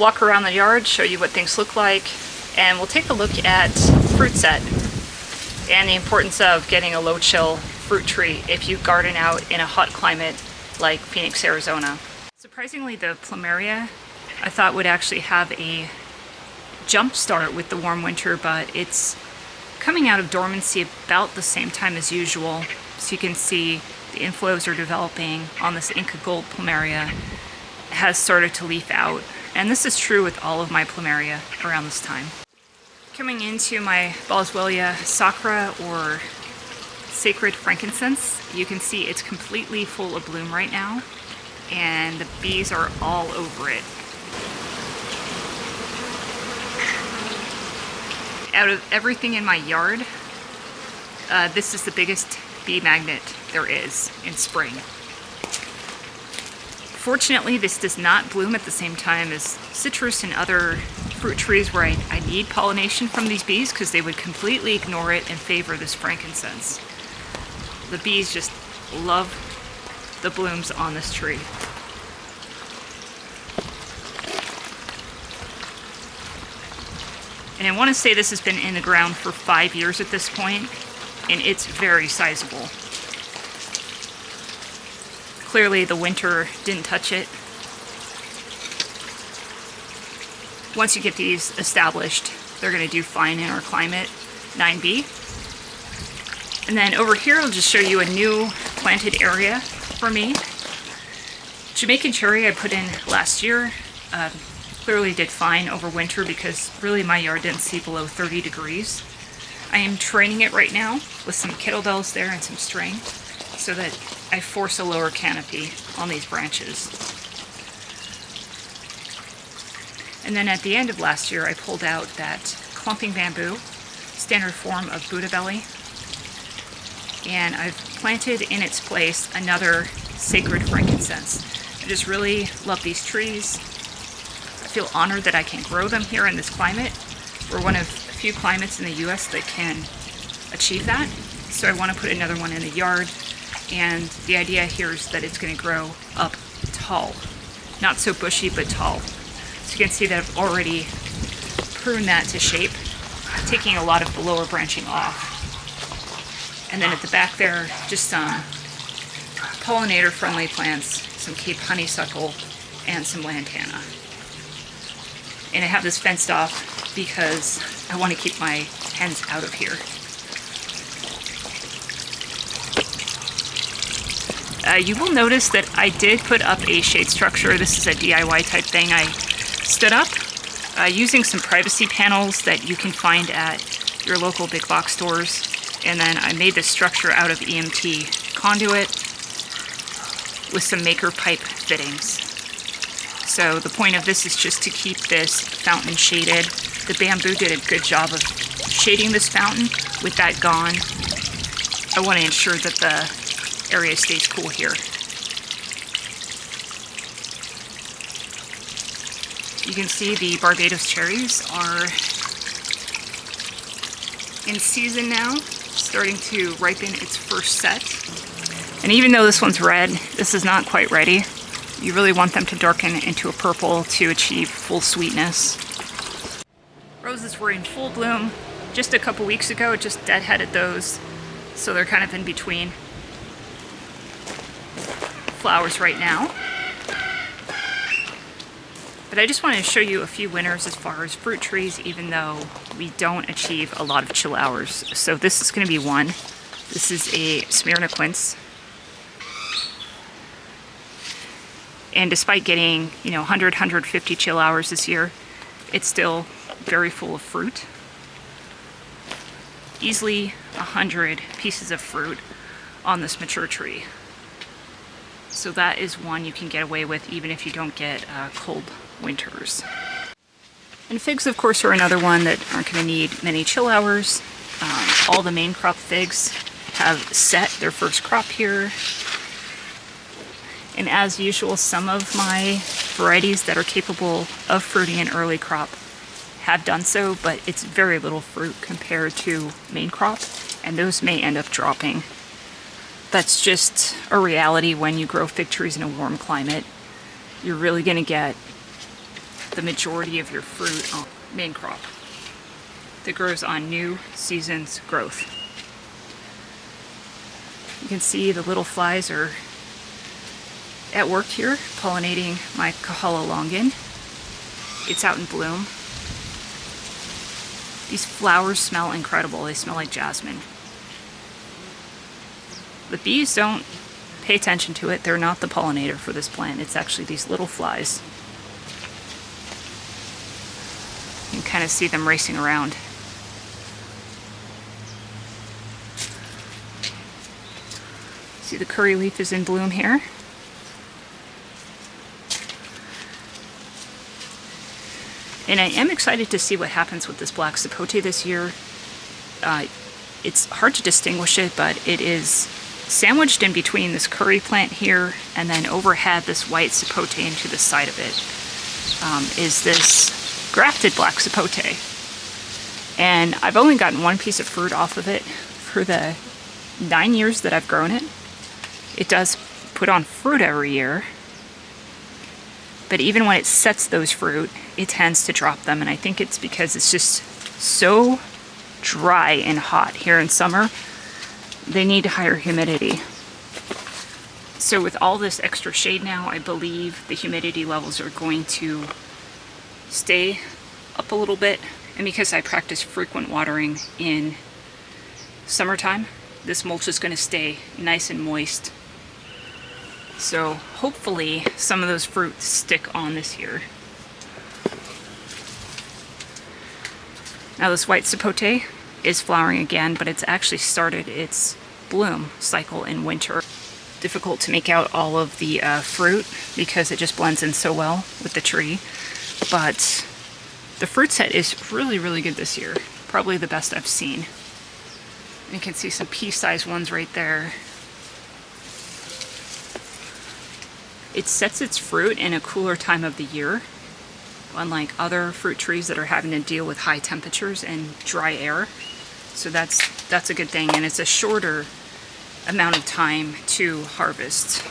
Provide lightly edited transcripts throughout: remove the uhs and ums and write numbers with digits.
Walk around the yard, show you what things look like, and we'll take a look at fruit set and the importance of getting a low chill fruit tree if you garden out in a hot climate like Phoenix, Arizona. Surprisingly, the plumeria I thought would actually have a jump start with the warm winter, but it's coming out of dormancy about the same time as usual. So you can see the inflows are developing on this Inca Gold plumeria. It has started to leaf out, and this is true with all of my plumeria around this time. Coming into my Boswellia sacra, or sacred frankincense, you can see it's completely full of bloom right now, and the bees are all over it. Out of everything in my yard, this is the biggest bee magnet there is in spring. Fortunately, this does not bloom at the same time as citrus and other fruit trees where I need pollination from these bees, because they would completely ignore it and favor this frankincense. The bees just love the blooms on this tree. And I want to say this has been in the ground for 5 years at this point, and it's very sizable. Clearly the winter didn't touch it. Once you get these established, they're going to do fine in our climate, 9B. And then over here, I'll just show you a new planted area for me. Jamaican Cherry I put in last year. Clearly did fine over winter because really my yard didn't see below 30 degrees. I am training it right now with some kettlebells there and some string so that I force a lower canopy on these branches. And then at the end of last year, I pulled out that clumping bamboo, standard form of Buddha belly, and I've planted in its place another sacred frankincense. I just really love these trees. I feel honored that I can grow them here in this climate. We're one of a few climates in the US that can achieve that. So I want to put another one in the yard, and the idea here is that it's going to grow up tall. Not so bushy, but tall. So you can see that I've already pruned that to shape, taking a lot of the lower branching off. And then at the back there, just some pollinator-friendly plants, some Cape honeysuckle, and some lantana. And I have this fenced off because I want to keep my hens out of here. You will notice that I did put up a shade structure. This is a DIY type thing I stood up using some privacy panels that you can find at your local big box stores. And then I made this structure out of EMT conduit with some maker pipe fittings. So the point of this is just to keep this fountain shaded. The bamboo did a good job of shading this fountain. With that gone, I want to ensure that the area stays cool here. You can see the Barbados cherries are in season now, starting to ripen its first set. And even though this one's red, this is not quite ready. You really want them to darken into a purple to achieve full sweetness. Roses were in full bloom just a couple weeks ago. It just deadheaded those, so they're kind of in between flowers right now. But I just wanted to show you a few winners as far as fruit trees, even though we don't achieve a lot of chill hours. So this is going to be one. This is a Smyrna quince. And despite getting, 100, 150 chill hours this year, it's still very full of fruit. Easily 100 pieces of fruit on this mature tree. So that is one you can get away with even if you don't get cold winters. And figs, of course, are another one that aren't going to need many chill hours. All the main crop figs have set their first crop here. And as usual, some of my varieties that are capable of fruiting an early crop have done so, but it's very little fruit compared to main crop, and those may end up dropping. That's just a reality when you grow fig trees in a warm climate. You're really going to get the majority of your fruit on main crop that grows on new season's growth. You can see the little flies are at work here pollinating my Kahala longan. It's out in bloom. These flowers smell incredible. They smell like jasmine. The bees don't pay attention to it. They're not the pollinator for this plant. It's actually these little flies. You can kind of see them racing around. See, the curry leaf is in bloom here. And I am excited to see what happens with this black sapote this year. It's hard to distinguish it, but it is sandwiched in between this curry plant here, and then overhead this white sapote, and to the side of it is this grafted black sapote. And I've only gotten one piece of fruit off of it for the 9 years that I've grown it. It does put on fruit every year, but even when it sets those fruit, it tends to drop them, and I think it's because it's just so dry and hot here in summer. They need higher humidity. So with all this extra shade now, I believe the humidity levels are going to stay up a little bit, and because I practice frequent watering in summertime, this mulch is going to stay nice and moist. So hopefully some of those fruits stick on this year. Now this white sapote is flowering again, but it's actually started its bloom cycle in winter. Difficult to make out all of the fruit because it just blends in so well with the tree. But the fruit set is really, really good this year. Probably the best I've seen. And you can see some pea-sized ones right there. It sets its fruit in a cooler time of the year, unlike other fruit trees that are having to deal with high temperatures and dry air. So that's a good thing, and it's a shorter amount of time to harvest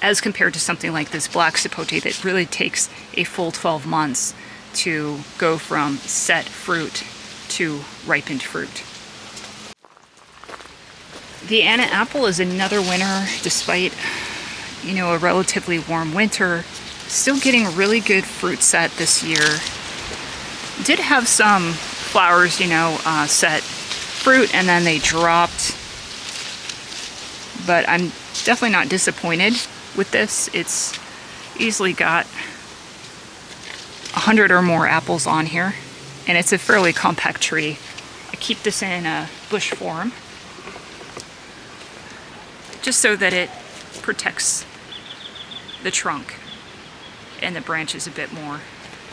as compared to something like this black sapote that really takes a full 12 months to go from set fruit to ripened fruit. The Anna apple is another winner despite, a relatively warm winter. Still getting a really good fruit set this year. Did have some flowers, set fruit and then they dropped. But I'm definitely not disappointed with this. It's easily got 100 or more apples on here. And it's a fairly compact tree. I keep this in a bush form, just so that it protects the trunk and the branches a bit more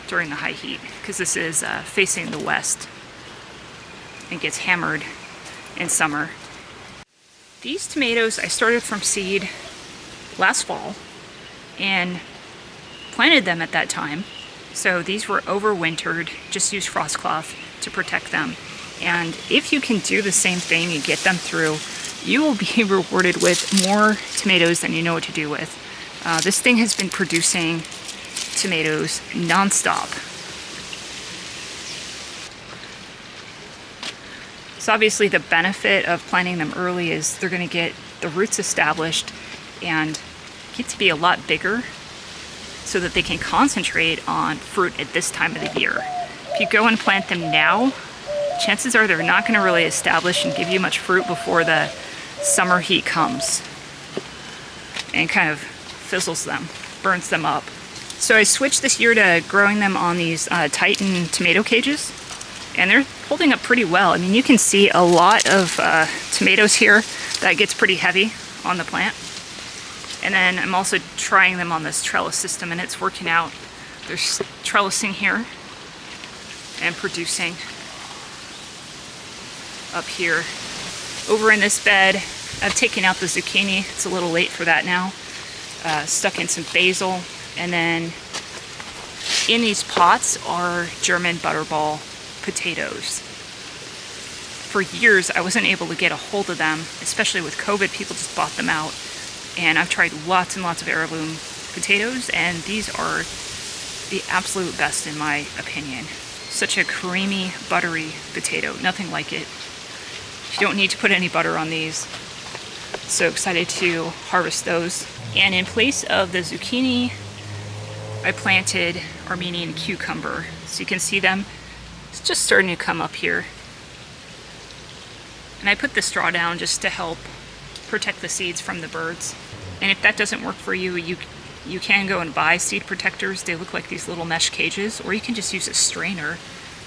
during the high heat, because this is facing the west and gets hammered in summer. These tomatoes I started from seed last fall and planted them at that time. So these were overwintered, just use frost cloth to protect them. And if you can do the same thing and get them through, you will be rewarded with more tomatoes than you know what to do with. This thing has been producing tomatoes non-stop. So obviously the benefit of planting them early is they're going to get the roots established and get to be a lot bigger so that they can concentrate on fruit at this time of the year. If you go and plant them now, chances are they're not going to really establish and give you much fruit before the summer heat comes and kind of fizzles them, burns them up. So I switched this year to growing them on these Titan tomato cages, and they're holding up pretty well. I mean, you can see a lot of tomatoes here. That gets pretty heavy on the plant. And then I'm also trying them on this trellis system, and it's working out. There's trellising here and producing up here. Over in this bed, I've taken out the zucchini. It's a little late for that now. Stuck in some basil, and then in these pots are German butterball potatoes. For years, I wasn't able to get a hold of them, especially with COVID. People just bought them out. And I've tried lots and lots of heirloom potatoes, and these are the absolute best in my opinion. Such a creamy, buttery potato. Nothing like it. You don't need to put any butter on these. So excited to harvest those. And in place of the zucchini, I planted Armenian cucumber. So you can see them. It's just starting to come up here. And I put the straw down just to help protect the seeds from the birds. And if that doesn't work for you, you can go and buy seed protectors. They look like these little mesh cages, or you can just use a strainer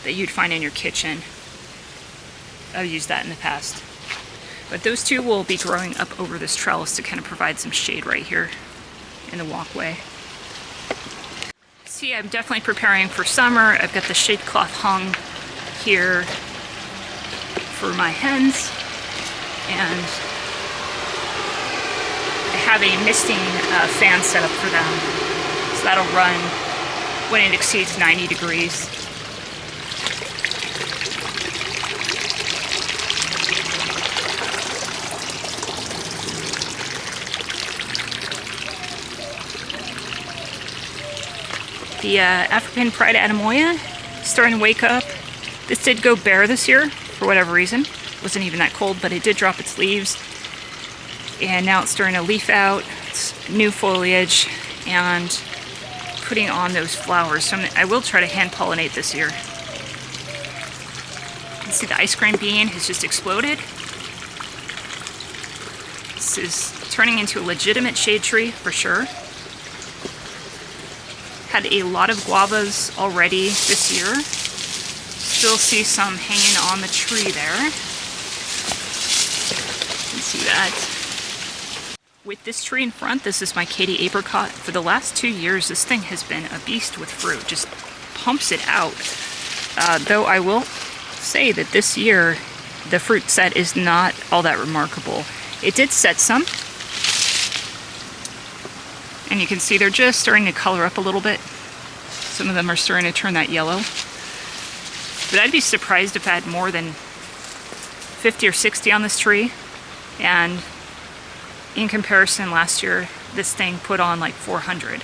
that you'd find in your kitchen. I've used that in the past. But those two will be growing up over this trellis to kind of provide some shade right here in the walkway. See, I'm definitely preparing for summer. I've got the shade cloth hung here for my hens, and I have a misting fan set up for them. So that'll run when it exceeds 90 degrees. The African Pride Anemoia is starting to wake up. This did go bare this year for whatever reason. It wasn't even that cold, but it did drop its leaves. And now it's starting to leaf out. It's new foliage and putting on those flowers. So I will try to hand pollinate this year. You can see the ice cream bean has just exploded. This is turning into a legitimate shade tree for sure. Had a lot of guavas already this year. Still see some hanging on the tree there. You can see that. With this tree in front, this is my Katy apricot. For the last 2 years, this thing has been a beast with fruit. Just pumps it out. Though I will say that this year, the fruit set is not all that remarkable. It did set some. And you can see they're just starting to color up a little bit. Some of them are starting to turn that yellow. But I'd be surprised if I had more than 50 or 60 on this tree. And in comparison, last year, this thing put on like 400.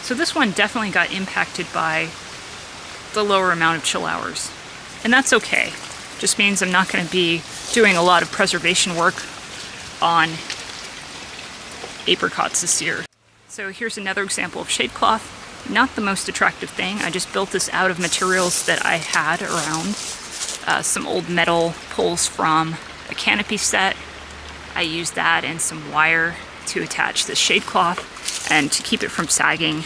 So this one definitely got impacted by the lower amount of chill hours. And that's okay. Just means I'm not going to be doing a lot of preservation work on apricots this year. So here's another example of shade cloth. Not the most attractive thing. I just built this out of materials that I had around. Some old metal poles from a canopy set. I used that and some wire to attach the shade cloth, and to keep it from sagging,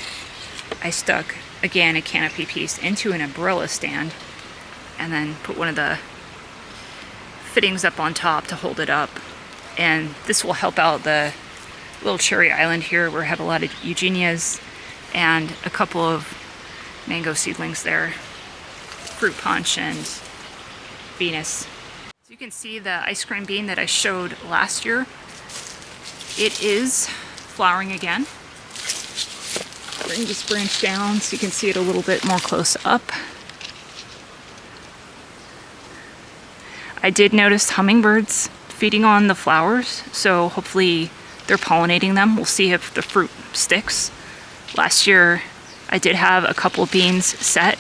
I stuck, again, a canopy piece into an umbrella stand and then put one of the fittings up on top to hold it up. And this will help out the little cherry island here where I have a lot of eugenias and a couple of mango seedlings there, fruit punch and Venus. So you can see the ice cream bean that I showed last year. It is flowering again. Bring this branch down so you can see it a little bit more close up. I did notice hummingbirds feeding on the flowers, so hopefully they're pollinating them. We'll see if the fruit sticks. Last year I did have a couple of beans set,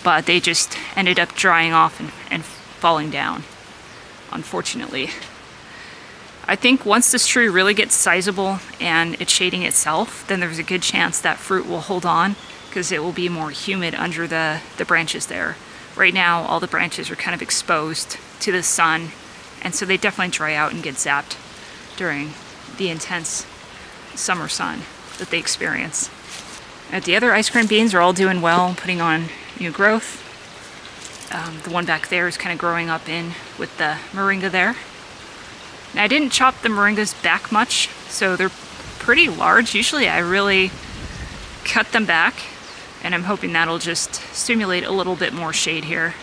but they just ended up drying off and falling down, unfortunately. I think once this tree really gets sizable and it's shading itself, then there's a good chance that fruit will hold on because it will be more humid under the branches there. Right now, all the branches are kind of exposed to the sun, and so they definitely dry out and get zapped during the intense summer sun that they experience. The other ice cream beans are all doing well, putting on new growth. The one back there is kind of growing up in with the moringa there. Now, I didn't chop the moringas back much, so they're pretty large. Usually I really cut them back, and I'm hoping that'll just stimulate a little bit more shade here.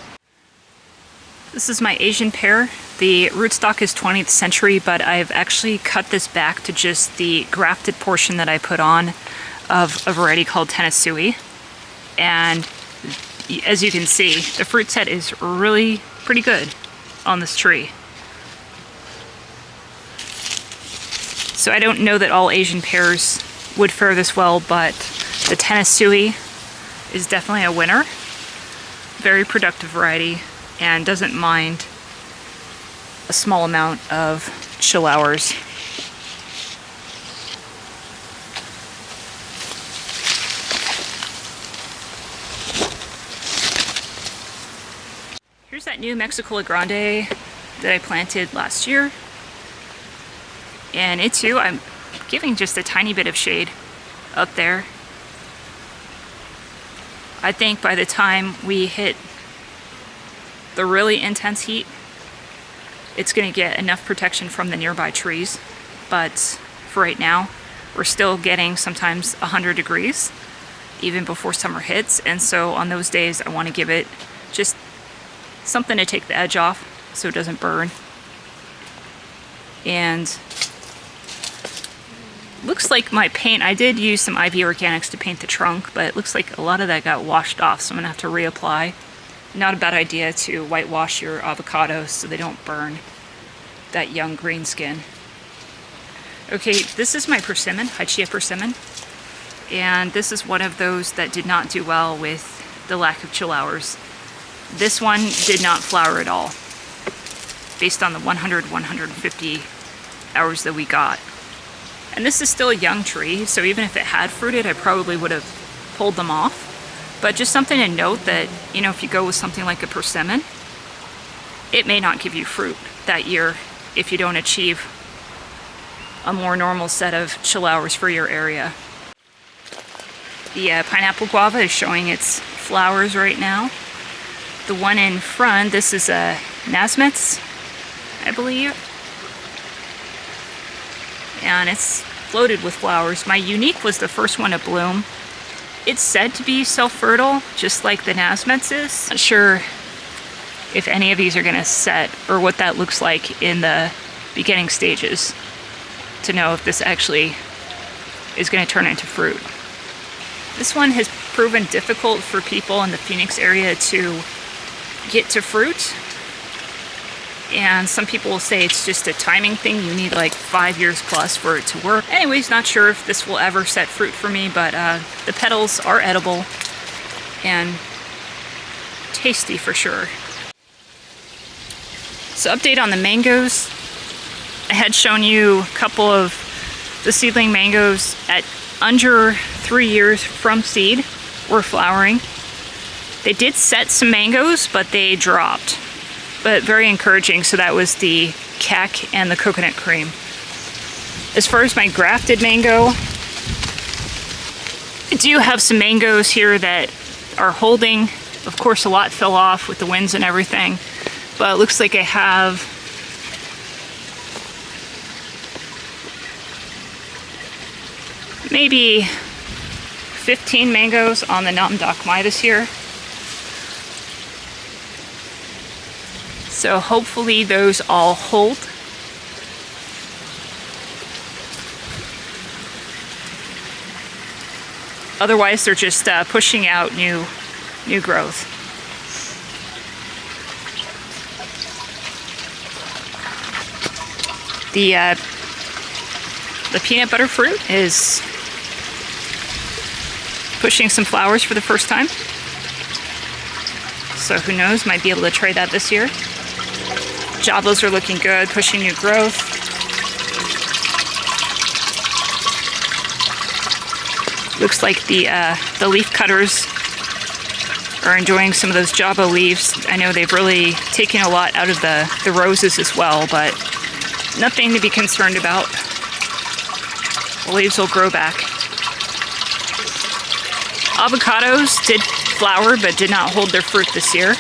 This is my Asian pear. The rootstock is 20th century, but I've actually cut this back to just the grafted portion that I put on of a variety called Tennessee. And as you can see, the fruit set is really pretty good on this tree. So I don't know that all Asian pears would fare this well, but the Tennessee is definitely a winner. Very productive variety and doesn't mind a small amount of chill hours. Here's that new Mexico Grande that I planted last year. And it too, I'm giving just a tiny bit of shade up there. I think by the time we hit the really intense heat, it's going to get enough protection from the nearby trees. But for right now, we're still getting sometimes 100 degrees even before summer hits. And so on those days, I want to give it just something to take the edge off so it doesn't burn. And looks like my paint, I did use some IV Organics to paint the trunk, but it looks like a lot of that got washed off, so I'm gonna have to reapply. Not a bad idea to whitewash your avocados so they don't burn that young green skin. Okay, this is my persimmon, Hygeia persimmon, and this is one of those that did not do well with the lack of chill hours. This one did not flower at all, based on the 150 hours that we got. And this is still a young tree, so even if it had fruited, I probably would have pulled them off. But just something to note that, you know, if you go with something like a persimmon, it may not give you fruit that year if you don't achieve a more normal set of chill hours for your area. The pineapple guava is showing its flowers right now. The one in front, this is a Nasmet's, I believe. And it's loaded with flowers. My unique was the first one to bloom. It's said to be self-fertile, just like the Nasmet's is. Not sure if any of these are gonna set or what that looks like in the beginning stages to know if this actually is gonna turn into fruit. This one has proven difficult for people in the Phoenix area to get to fruit. And some people will say it's just a timing thing. You need like 5 years plus for it to work. Anyways, not sure if this will ever set fruit for me, but the petals are edible and tasty for sure. So update on the mangoes. I had shown you a couple of the seedling mangoes at under 3 years from seed were flowering. They did set some mangoes, but they dropped. But very encouraging. So that was the cack and the coconut cream. As far as my grafted mango, I do have some mangoes here that are holding. Of course, a lot fell off with the winds and everything, but it looks like I have maybe 15 mangoes on the Namdakmai this year. So hopefully those all hold. Otherwise, they're just pushing out new growth. The peanut butter fruit is pushing some flowers for the first time. So who knows, might be able to try that this year. Jablos are looking good, pushing new growth. Looks like the leaf cutters are enjoying some of those Java leaves. I know they've really taken a lot out of the roses as well, but nothing to be concerned about. The leaves will grow back. Avocados did flower, but did not hold their fruit this year.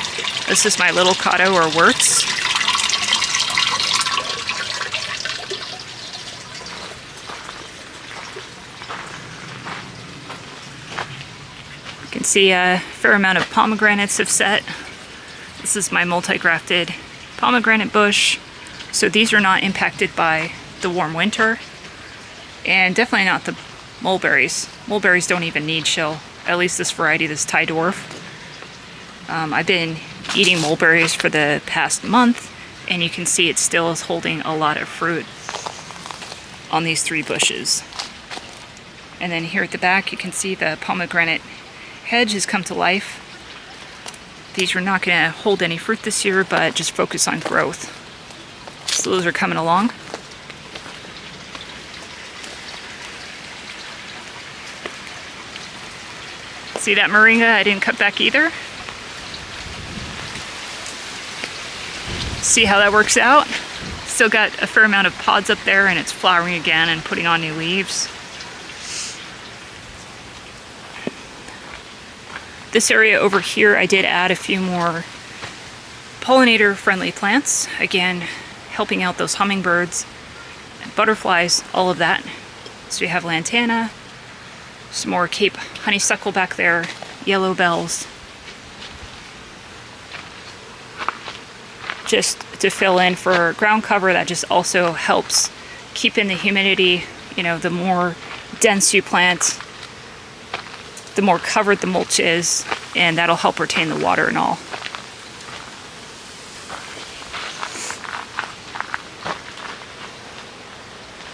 This is my little cotto or Wurtz. You can see a fair amount of pomegranates have set. This is my multi-grafted pomegranate bush. So these are not impacted by the warm winter. And definitely not the mulberries. Mulberries don't even need chill. At least this variety, this Thai dwarf. I've been eating mulberries for the past month, and you can see it still is holding a lot of fruit on these 3 bushes. And then here at the back, you can see the pomegranate hedge has come to life. These are not going to hold any fruit this year, but just focus on growth. So those are coming along. See that moringa I didn't cut back either? See how that works out? Still got a fair amount of pods up there, and it's flowering again and putting on new leaves. This area over here, I did add a few more pollinator-friendly plants. Again, helping out those hummingbirds, and butterflies, all of that. So you have lantana, some more Cape honeysuckle back there, yellow bells. Just to fill in for ground cover, that just also helps keep in the humidity. You know, the more dense you plant, the more covered the mulch is, and that'll help retain the water and all.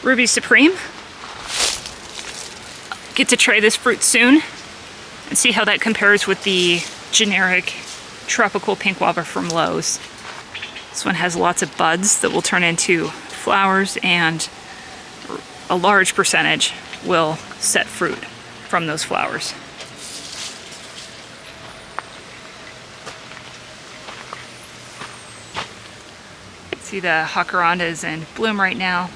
Ruby Supreme. Get to try this fruit soon and see how that compares with the generic tropical pink guava from Lowe's. This one has lots of buds that will turn into flowers, and a large percentage will set fruit from those flowers. See the jacaranda is in bloom right now.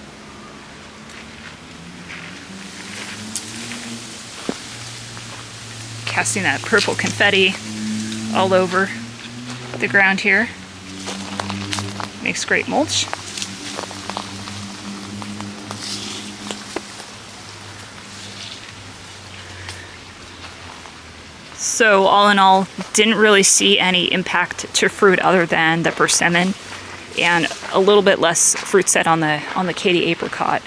Casting that purple confetti all over the ground here. Makes great mulch. So all in all, didn't really see any impact to fruit other than the persimmon and a little bit less fruit set on the Katy apricot.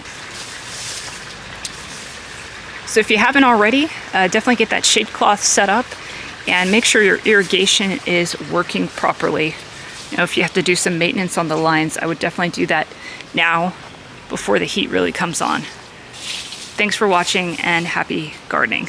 So if you haven't already, definitely get that shade cloth set up and make sure your irrigation is working properly. You know, if you have to do some maintenance on the lines, I would definitely do that now before the heat really comes on. Thanks for watching, and happy gardening.